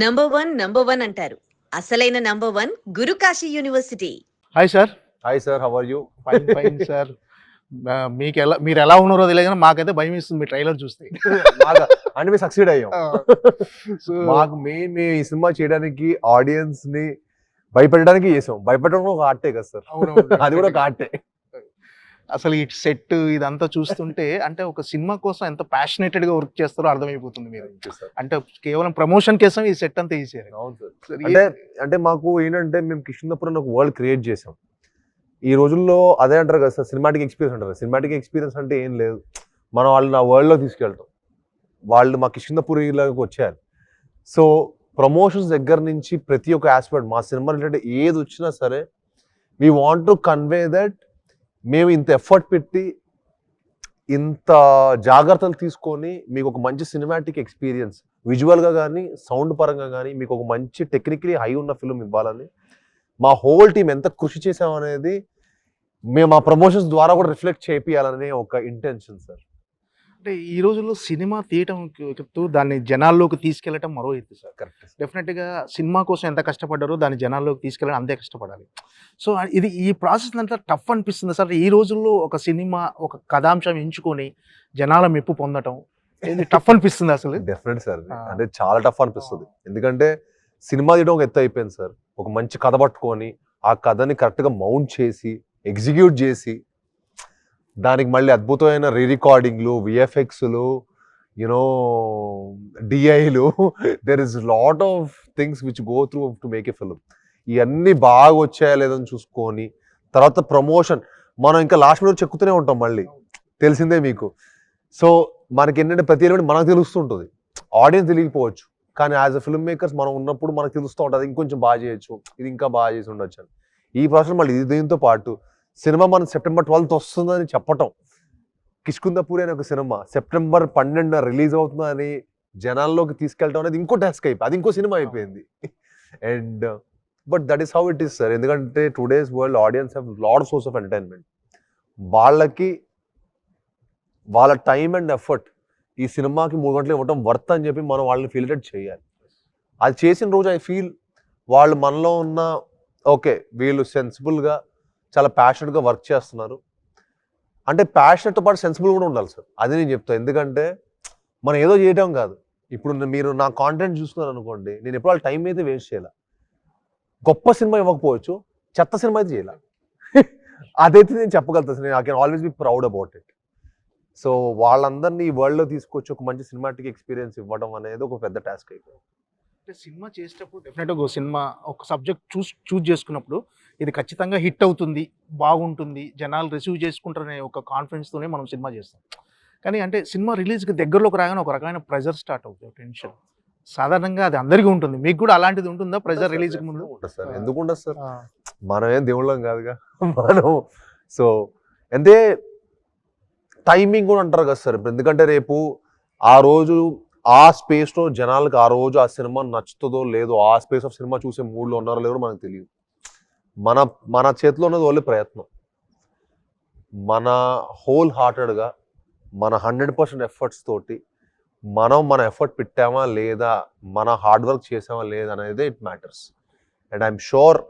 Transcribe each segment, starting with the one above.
Number one అంటారు. అసలైన number one Gurukashi university. Hi sir. Hi sir, how are you? Fine sir. మీరు ఎలా ఉన్నారో తెలియదు కానీ మాకైతే భయం ఇస్తుంది మీ ట్రైలర్ చూస్తే. అంటే మేము సక్సీడ్ అయ్యాం. సో మాకు మేము ఈ సినిమా చేయడానికి ఆడియన్స్ ని భయపెట్టడానికి చేసాం. భయపెట్టడం ఒక ఆర్టే కదా సార్, అది కూడా ఒక ఆర్టే. అసలు ఈ సెట్ ఇదంతా చూస్తుంటే అంటే ఒక సినిమా కోసం ఎంత ప్యాషనేటెడ్ గా వర్క్ చేస్తారో అర్థమైపోతుంది మీరు. అంటే కేవలం ప్రమోషన్ కోసం ఈ సెట్ అంతా తీసారు. అవును సార్. అంటే మాకు ఏంటంటే మేము కిషన్పూర్ ఒక వరల్డ్ క్రియేట్ చేసాం. ఈ రోజుల్లో అదే అంటారు కదా సార్, సినిమాటిక్ ఎక్స్పీరియన్స్ అంటారు. సినిమాటిక్ ఎక్స్పీరియన్స్ అంటే ఏం లేదు, మనం వాళ్ళని ఆ వరల్డ్లో తీసుకెళ్తాం. వాళ్ళు మా కిషన్పూరిలోకి వచ్చారు. సో ప్రమోషన్స్ దగ్గర నుంచి ప్రతి ఒక్క ఆస్పెక్ట్ మా సినిమా రిలేటెడ్ ఏది వచ్చినా సరే we want to convey that మేము ఇంత ఎఫర్ట్ పెట్టి ఇంత జాగ్రత్తలు తీసుకొని మీకు ఒక మంచి సినిమాటిక్ ఎక్స్పీరియన్స్ విజువల్గా కానీ సౌండ్ పరంగా కానీ మీకు ఒక మంచి టెక్నికలీ హై ఉన్న ఫిల్మ్ ఇవ్వాలని మా హోల్ టీం ఎంత కృషి చేసామనేది మేము ఆ ప్రమోషన్స్ ద్వారా కూడా రిఫ్లెక్ట్ చేయాలనే ఒక ఇంటెన్షన్ సార్. అంటే ఈ రోజుల్లో సినిమా తీయటం దాన్ని జనాల్లోకి తీసుకెళ్ళటం మరో ఎత్తు సార్. కరెక్ట్. డెఫినెట్గా సినిమా కోసం ఎంత కష్టపడ్డారో దాన్ని జనాల్లోకి తీసుకెళ్ళడం అంతే కష్టపడాలి. సో ఈ ప్రాసెస్ అంతా టఫ్ అనిపిస్తుంది సార్. ఈ రోజుల్లో ఒక సినిమా ఒక కథాంశం ఎంచుకొని జనాల మెప్పు పొందటం ఇది టఫ్ అనిపిస్తుంది అసలు. డెఫినెట్ సార్, అంటే చాలా టఫ్ అనిపిస్తుంది. ఎందుకంటే సినిమా తీయడం ఒక ఎత్తు అయిపోయింది సార్. ఒక మంచి కథ పట్టుకొని ఆ కథని కరెక్ట్గా మౌంట్ చేసి ఎగ్జిక్యూట్ చేసి దానికి మళ్ళీ అద్భుతమైన రీరికార్డింగ్లు, విఎఫ్ఎక్స్లు, యునో డిఐలు, there is lot of things which go through to make a film. ఇవన్నీ బాగా వచ్చాయా లేదని చూసుకొని తర్వాత ప్రమోషన్ మనం ఇంకా లాస్ట్ మినిట్ చెక్కుతూనే ఉంటాం, మళ్ళీ తెలిసిందే మీకు. సో మనకి ఏంటంటే ప్రతి ఎలిమెంట్ మనకు తెలుస్తుంటుంది, ఆడియన్స్ తెలియకపోవచ్చు, కానీ యాజ్ అ ఫిల్మ్ మేకర్స్ మనం ఉన్నప్పుడు మనకు తెలుస్తూ ఉంటుంది ఇంకొంచెం బాగా చేయొచ్చు, ఇది ఇంకా బాగా చేసి ఉండొచ్చు అని. ఈ ప్రాసెస్ మళ్ళీ దీంతో పాటు సినిమా మనం September 12th వస్తుందని చెప్పటం, కిష్కింధపూరి అనే ఒక సినిమా September 12న రిలీజ్ అవుతుందని జనాల్లోకి తీసుకెళ్ళటం అనేది ఇంకో టాస్క్ అయిపోయింది, అది ఇంకో సినిమా అయిపోయింది. And but that is how it is sir. ఎందుకంటే today's world audience have lot of source of entertainment. వాళ్ళకి వాళ్ళ టైం అండ్ ఎఫర్ట్ ఈ సినిమాకి 3 గంటలు ఇవ్వటం వర్త్ అని చెప్పి మనం వాళ్ళని ఫీల్ చేయాలి. అది చేసిన రోజు ఐ ఫీల్ వాళ్ళు మనలో ఉన్న ఓకే వీళ్ళు సెన్సిబుల్గా చాలా ప్యాషనెట్గా వర్క్ చేస్తున్నారు. అంటే ప్యాషనెట్తో పాటు సెన్సిబుల్ కూడా ఉండాలి సార్, అది నేను చెప్తాను. ఎందుకంటే మనం ఏదో చేయటం కాదు. ఇప్పుడు మీరు నా కాంటెంట్ చూస్తున్నారు అనుకోండి, నేను ఎప్పుడు వాళ్ళ టైం అయితే వేస్ట్ చేయాలి. గొప్ప సినిమా ఇవ్వకపోవచ్చు, చెత్త సినిమా అయితే చేయాలి. అదైతే నేను చెప్పగలుగుతాను, నేను I can always be proud about it. So వాళ్ళందరినీ ఈ వరల్డ్లో తీసుకొచ్చి ఒక మంచి సినిమాటిక్ ఎక్స్పీరియన్స్ ఇవ్వడం అనేది ఒక పెద్ద టాస్క్ అయిపోయింది. అంటే సినిమా చేసేటప్పుడు డెఫినెట్గా ఒక సినిమా ఒక సబ్జెక్ట్ చూస్ చేసుకున్నప్పుడు ఇది ఖచ్చితంగా హిట్ అవుతుంది, బాగుంటుంది, జనాలు రిసీవ్ చేసుకుంటారనే ఒక కాన్ఫిడెన్స్తోనే మనం సినిమా చేస్తాం. కానీ అంటే సినిమా రిలీజ్కి దగ్గరలోకి రాగానే ఒక రకమైన ప్రెజర్ స్టార్ట్ అవుతుంది, టెన్షన్. సాధారణంగా అది అందరికీ ఉంటుంది, మీకు కూడా అలాంటిది ఉంటుందా ప్రెజర్ రిలీజ్కి ముందు? ఉంటుంది సార్, ఎందుకు ఉండదు సార్, మనం ఏం దేవుళ్ళం కాదుగా మనం. సో అంటే టైమింగ్ కూడా అంటారు కదా సార్. ఎందుకంటే రేపు ఆ రోజు ఆ స్పేస్లో జనాలకు ఆ రోజు ఆ సినిమా నచ్చుతుందో లేదో, ఆ స్పేస్ ఆఫ్ సినిమా చూసే మూడ్లో ఉన్నారో లేదో మనకు తెలియదు. మన చేతిలో ఉన్నది ఓన్లీ ప్రయత్నం. మన హోల్ హార్టెడ్గా మన 100% ఎఫర్ట్స్ తోటి మన ఎఫర్ట్ పెట్టామా లేదా, మన హార్డ్ వర్క్ చేసామా లేదా అనేది it matters. And I'm sure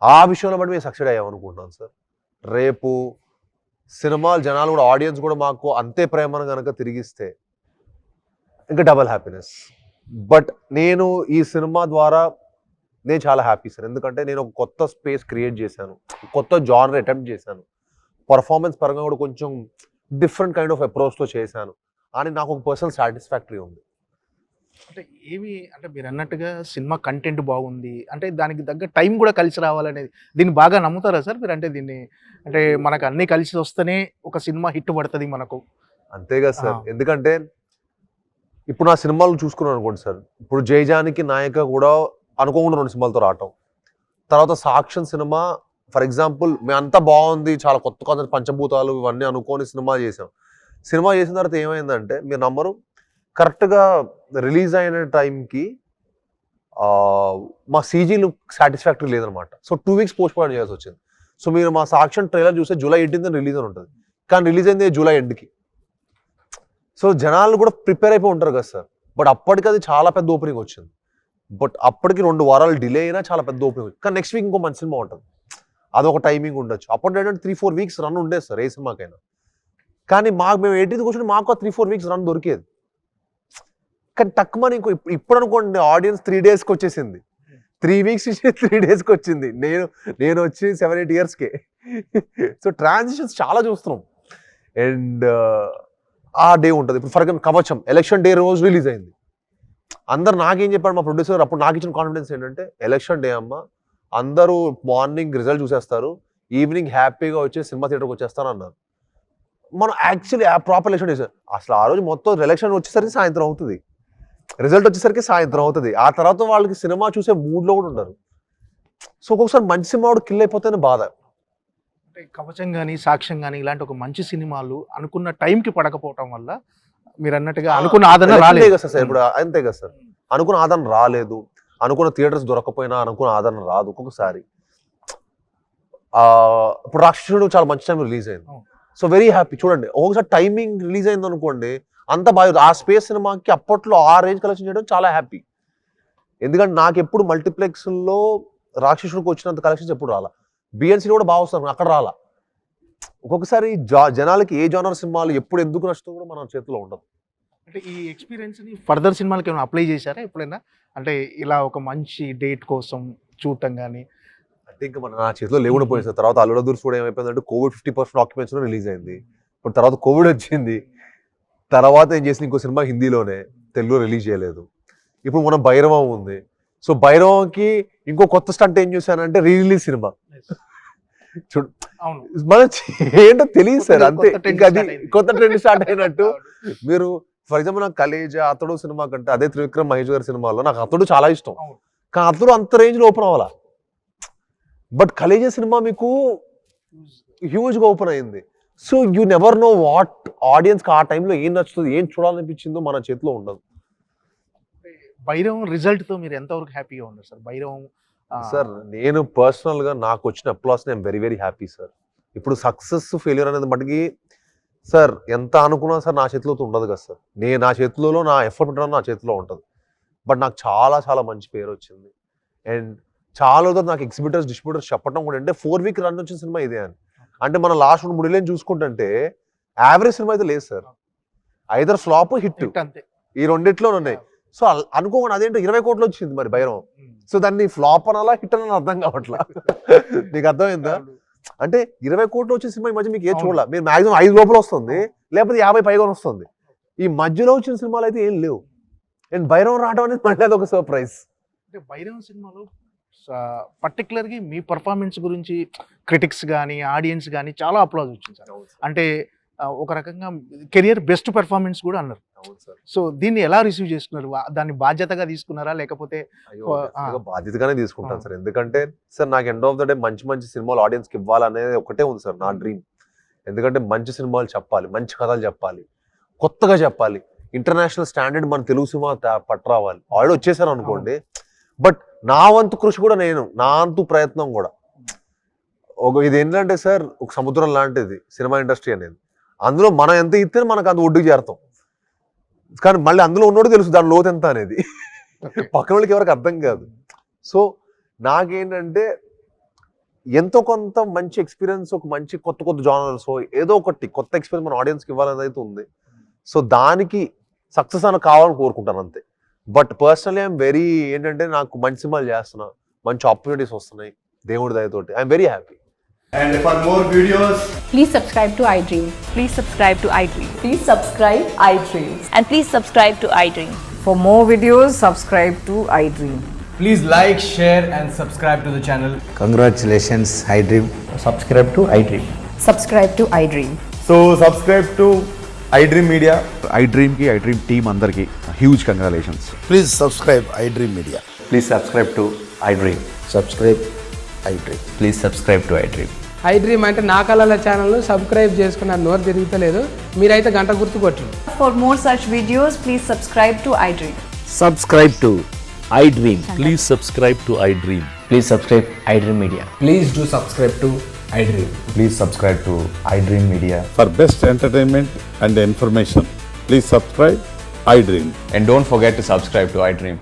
ఆ విషయంలో బట్టి మేము సక్సెడ్ అయ్యాం అనుకుంటున్నాను సార్. రేపు సినిమాలు జనాలు కూడా ఆడియన్స్ కూడా మాకు అంతే ప్రేమను కనుక తిరిగిస్తే ఇంకా డబల్ హ్యాపీనెస్. బట్ నేను ఈ సినిమా ద్వారా నేను చాలా హ్యాపీ సార్. ఎందుకంటే నేను ఒక కొత్త స్పేస్ క్రియేట్ చేశాను, కొత్త జానర్ అటెంప్ట్ చేశాను, పర్ఫార్మెన్స్ పరంగా కూడా కొంచెం డిఫరెంట్ కైండ్ ఆఫ్ అప్రోచ్తో చేశాను అని నాకు ఒక పర్సనల్ సాటిస్ఫాక్టరీ ఉంది. అంటే అంటే మీరు అన్నట్టుగా సినిమా కంటెంట్ బాగుంది అంటే దానికి తగ్గ టైం కూడా కలిసి రావాలనేది దీన్ని బాగా నమ్ముతారా సార్ మీరు? అంటే దీన్ని అంటే మనకు అన్నీ కలిసి వస్తేనే ఒక సినిమా హిట్ పడుతుంది మనకు, అంతేగా సార్. ఎందుకంటే ఇప్పుడు నా సినిమాలు చూసుకున్నాను అనుకోండి సార్, ఇప్పుడు జయజానికి నాయక కూడా అనుకోకుండా 2 సినిమాలతో రావటం, తర్వాత సాక్ష్యం సినిమా ఫర్ ఎగ్జాంపుల్ మేము అంతా బాగుంది, చాలా కొత్త కొత్త పంచభూతాలు ఇవన్నీ అనుకోని సినిమా చేసాం. సినిమా చేసిన తర్వాత ఏమైందంటే మీరు నమ్మరు, కరెక్ట్గా రిలీజ్ అయిన టైంకి మా సీజీలు సాటిస్ఫాక్టరీ లేదనమాట. సో 2 weeks పోస్ట్ పోన్ చేయాల్సి వచ్చింది. సో మీరు మా సాక్ష్యం ట్రైలర్ చూస్తే July 18th రిలీజ్ అని ఉంటుంది, కానీ రిలీజ్ అయింది July end. సో జనాలు కూడా ప్రిపేర్ అయిపోయి ఉంటారు కదా సార్, బట్ అప్పటికి అది చాలా పెద్ద ఓపెనింగ్ వచ్చింది. బట్ అప్పటికి 2 వారాలు డిలే అయినా చాలా పెద్ద ఓపెనింగ్ వచ్చింది. కానీ నెక్స్ట్ వీక్ ఇంకో మంచి సినిమా ఉంటుంది, అదొక టైమింగ్ ఉండొచ్చు. అప్పటి ఏంటంటే 3-4 వీక్స్ రన్ ఉండేది సార్ ఏ సినిమాకైనా. కానీ మేము 18th కూర్చొని మాకు 3-4 వీక్స్ రన్ దొరికేది. కానీ తక్కువ ఇంకో ఇప్పుడు అనుకోండి ఆడియన్స్ 3 daysకి వచ్చేసింది, 3 weeks నుంచి 3 daysకి వచ్చింది. నేను వచ్చి 7-8 yearsకే. సో ట్రాన్సిషన్స్ చాలా చూస్తున్నాం. అండ్ ఆ డే ఉంటుంది. ఇప్పుడు ఫర్ ఎగ్జాంపుల్ కవచం ఎలక్షన్ డే రోజు రిలీజ్ అయింది. అందరు నాకేం చెప్పాడు మా ప్రొడ్యూసర్ అప్పుడు, నాకు ఇచ్చిన కాన్ఫిడెన్స్ ఏంటంటే ఎలక్షన్ డే అమ్మ, అందరూ మార్నింగ్ రిజల్ట్ చూసేస్తారు, ఈవినింగ్ హ్యాపీగా వచ్చి సినిమా థియేటర్కి వచ్చేస్తాను అన్నారు. మనం యాక్చువల్లీ ప్రాపర్ ఎలక్షన్ డే అసలు ఆ రోజు మొత్తం ఎలక్షన్ వచ్చేసరికి సాయంత్రం అవుతుంది, రిజల్ట్ వచ్చేసరికి సాయంత్రం అవుతుంది. ఆ తర్వాత వాళ్ళకి సినిమా చూసే మూడ్లో కూడా ఉండరు. సో ఒక్కొక్కసారి మంచి సినిమా కూడా కిల్ అయిపోతేనే బాధ. అంటే కవచం కానీ సాక్ష్యం కానీ ఇలాంటి ఒక మంచి సినిమాలు అనుకున్న టైంకి పడకపోవటం వల్ల మీరు అన్నట్టుగా అనుకున్న ఆదరణ రాలేదు కదా సార్. ఇప్పుడు అంతే కదా సార్, అనుకున్న ఆదరణ రాలేదు, అనుకున్న థియేటర్స్ దొరకపోయినా అనుకున్న ఆదరణ రాదు ఒక్కొక్కసారి. ఇప్పుడు రాక్షసుడు చాలా మంచి టైం రిలీజ్ అయింది, సో వెరీ హ్యాపీ. చూడండి ఒక్కొక్కసారి టైమింగ్ రిలీజ్ అయింది అనుకోండి అంత బాగా, ఆ స్పేస్ సినిమాకి అప్పట్లో ఆ రేంజ్ కలెక్షన్ చేయడం చాలా హ్యాపీ. ఎందుకంటే నాకు ఎప్పుడు మల్టీప్లెక్స్లో రాక్షసుడికి వచ్చినంత కలెక్షన్స్ ఎప్పుడు రాలా. బిఎన్సీ కూడా బాగా వస్తారు, అక్కడ రాలా. ఒక్కొక్కసారి జనాలకి ఏ జానర్ సినిమాలు ఎప్పుడు ఎందుకు నష్టం కూడా మన చేతిలో ఉండదు. అంటే ఈ ఎక్స్పీరియన్స్ని ఫర్దర్ సినిమాలకి ఏమైనా అప్లై చేశారా ఎప్పుడైనా? అంటే ఇలా ఒక మంచి డేట్ కోసం చూడటం కానీ అంటే ఇంకా నా చేతిలో లేకుండా పోయింది సార్. తర్వాత అల్లుడు దూర్ కూడా ఏమైపోయిందంటే కోవిడ్ 50% ఆక్యుపెన్సీలో రిలీజ్ అయింది. ఇప్పుడు తర్వాత కోవిడ్ వచ్చింది, తర్వాత ఏం చేసింది ఇంకో సినిమా హిందీలోనే, తెలుగులో రిలీజ్ చేయలేదు. ఇప్పుడు మన భైరవం ఉంది. సో భైరవంకి ఇంకో కొత్త స్టంట్ ఏం చూసానంటే రిలీజ్ సినిమా. చూడు మనం ఏంటో తెలియదు సార్, అంతే. ఇంకా అది కొత్త ట్రెండ్ స్టార్ట్ అయినట్టు. మీరు ఫర్ ఎగ్జాంపుల్ నాకు కలేజా అతడు సినిమా కంటే అదే త్రివిక్రమ్ మహేష్ గారి సినిమాలో నాకు అతడు చాలా ఇష్టం, కానీ అతడు అంత రేంజ్లో ఓపెన్ అవ్వాలా. బట్ కలేజా సినిమా మీకు హ్యూజ్గా ఓపెన్ అయింది. So you never know what ఆడియన్స్కి ఆ టైంలో ఏం నచ్చుతుంది, ఏం చూడాలనిపించిందో మన చేతిలో ఉండదు. భైరవం రిజల్ట్తో మీరు ఎంతవరకు హ్యాపీగా ఉన్నారు సార్? భైరవం సార్ నేను పర్సనల్గా నాకు వచ్చిన అప్లాస్ నేను వెరీ వెరీ హ్యాపీ సార్. ఇప్పుడు సక్సెస్ ఫెయిల్యూర్ అనేది మటుకి సార్ ఎంత అనుకున్నా సార్ నా చేతిలో ఉండదు కదా సార్. నా చేతిలో నా ఎఫర్ట్ పెట్టడం నా చేతిలో ఉంటుంది. బట్ నాకు చాలా చాలా మంచి పేరు వచ్చింది. అండ్ చాలా నాకు ఎగ్జిబిటర్స్ డిస్ట్రిబ్యూటర్స్ చెప్పడం కూడా అంటే 4 week రన్ వచ్చిన సినిమా ఇదే అని. అంటే మన లాస్ట్ 3 నెలలు చూసుకుంటుంటే యావరేజ్ సినిమా అయితే లేదు సార్. ఐదర్ ఫ్లాప్ హిట్ అంతే, ఈ రెండిట్లో ఉన్నాయి. సో అనుకోకుండా అదేంటో 20 కోట్లు వచ్చింది మరి భైరవం. సో దాన్ని ఫ్లాప్ అనాలా హిట్ అనాలా అర్థం కావట్లా. నీకు అర్థమైందా? అంటే 20 కోట్లు వచ్చే సినిమా ఈ మధ్య మీకు ఏం చూడాల. మీరు మాక్సిమం 5 లోపల వస్తుంది, లేకపోతే 50 పైగా వస్తుంది. ఈ మధ్యలో వచ్చిన సినిమాలు అయితే ఏం లేవు. అండ్ భైరవం రావడం అనేది మళ్ళీ అదొక సర్ప్రైజ్. అంటే భైరవం సినిమాలో పర్టికులర్గా మీ పర్ఫార్మెన్స్ గురించి క్రిటిక్స్ కానీ ఆడియన్స్ కానీ చాలా అప్లాజ్ వచ్చింది సార్. అంటే ఒక రకంగా కెరియర్ బెస్ట్ పెర్ఫార్మెన్స్ కూడా అన్నారు. సో దీన్ని ఎలా రిసీవ్ చేసుకున్నారు? దాన్ని బాధ్యతగా తీసుకున్నారా లేకపోతే? బాధ్యతగానే తీసుకుంటాను సార్. ఎందుకంటే సార్ నాకు ఎండ్ ఆఫ్ ద డే మంచి మంచి సినిమాలు ఆడియన్స్కి ఇవ్వాలనేది ఒకటే ఉంది సార్ నా డ్రీమ్. ఎందుకంటే మంచి సినిమాలు చెప్పాలి, మంచి కథలు చెప్పాలి, కొత్తగా చెప్పాలి, ఇంటర్నేషనల్ స్టాండర్డ్ మన తెలుగు సినిమా పట్టరావాలి. ఆల్రెడీ వచ్చేసారు అనుకోండి, బట్ నా వంతు కృషి కూడా నా అంతు ప్రయత్నం కూడా ఇది ఏంటంటే సార్ ఒక సముద్రం లాంటిది సినిమా ఇండస్ట్రీ అనేది. అందులో మనం ఎంత ఇస్తే మనకు అంత ఒడ్డుకు చేరుతాం. కానీ మళ్ళీ అందులో ఉన్నోడు తెలుసు దాని లోతు ఎంత అనేది, పక్కన వాళ్ళకి ఎవరికి అర్థం కాదు. సో నాకేంటంటే ఎంతో కొంత మంచి ఎక్స్పీరియన్స్, ఒక మంచి కొత్త కొత్త జానర్స్, ఏదో ఒకటి కొత్త ఎక్స్పీరియన్స్ మన ఆడియన్స్కి ఇవ్వాలని అయితే ఉంది. సో దానికి సక్సెస్ అని కావాలని కోరుకుంటాను అంతే. బట్ పర్సనలీ ఐఎమ్ వెరీ ఏంటంటే నాకు మంచి సినిమాలు చేస్తున్నా, మంచి ఆపర్చునిటీస్ వస్తున్నాయి దేవుడి దయతోటి. I'm very happy. And for more videos, please subscribe to iDream. Please subscribe to iDream. Please subscribe iDream. And please subscribe to iDream. For more videos, subscribe to iDream. please like, share and subscribe to the channel. Congratulations, iDream. Subscribe to iDream. Subscribe to iDream. So subscribe to iDream Media. iDream team andarki huge congratulations. Please subscribe iDream Media. Please subscribe to iDream. Subscribe iDream. Please subscribe to iDream. iDream అంటే నా కళల ఛానల్ను subscribe చేసుకున్న నోరు తిరుగుతలేదు, మీరైతే గంట గుర్తు కొట్టండి. For more such videos, please subscribe to iDream. Subscribe to iDream. Please subscribe to iDream. Please subscribe iDream Media. Please do subscribe to iDream. Please subscribe to iDream Media. For best entertainment and information, please subscribe iDream. And don't forget to subscribe to iDream.